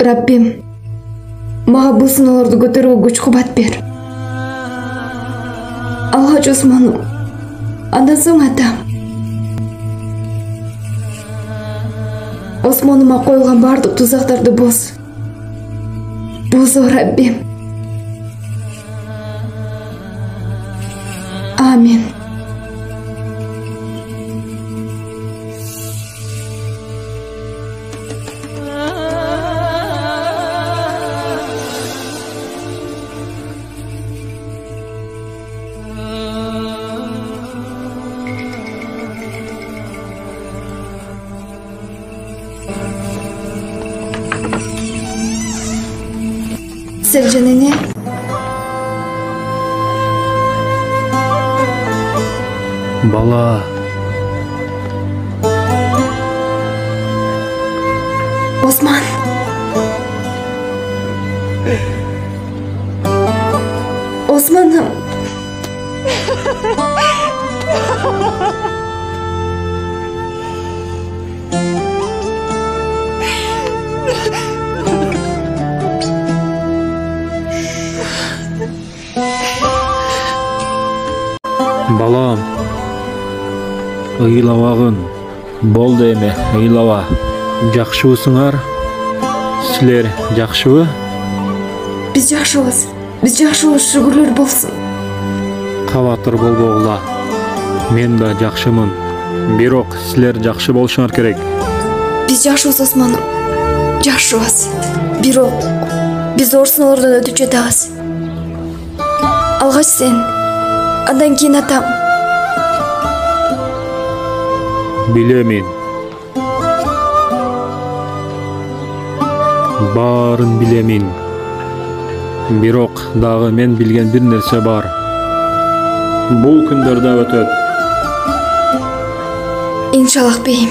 Rabbim, mağa bu sınavlarda götürüp güç-kuvvet ber. Alhaç Osman'ım, andan soň atam. Osman'ıma koygan bardyk tuzaklardy boz. Boz o Rabbim. Amin. Selcan nene. Bala. Osman. Osman'ım. Balam. Ыйлабагын. Болду эми, ыйлаба. Жакшыбысыңар? Силер жакшыбы? Biz yaxşıyız. Biz yaxşıyız, şükürler bolsun. Кабатыр болбогула. Мен да жакшымын. Бирок силер жакшы болушуңар керек. Biz yaxşıyız Osman'ım. Yaxşıyız. Birok, biz zor sınavlardan ötüp жатабыз. Algaç sen, andan keyin atam. Билемин. Баарын билемин. Бирок дагы мен билген бир нерсе бар. Бул күндөр да өтөт. İnşallah beyim.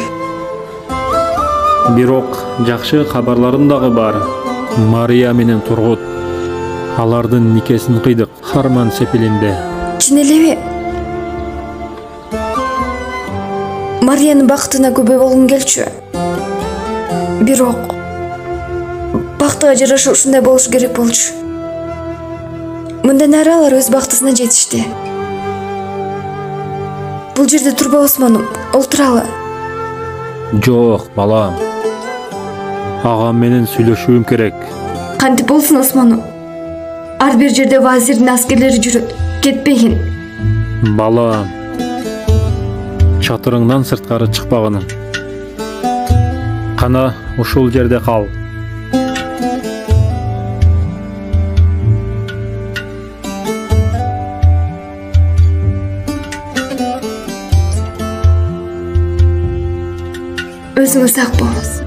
Бирок жакшы кабарларым дагы бар. Мария менен Тургут. Алардын никесин кыйдык Харман сепилинде. Чын элеби? Mariyanın бактына көбө болгум келчү. Бирок бактыга жараша ушундай болуш керек болчу. Мындан ары алар өз бактысына жетишти. Бул жерде турба Османым, олтуралы. Жок, балам. Агам менен сүйлөшүүм керек. Кантип болсун Османым? Ар бир жерде вазирдин аскерлери жүрөт. Кетпегин. Балам. Чатырыңдан сырткары чыкпагының. Кана ушул жерде кал. Өзүңүз сак болуңуз.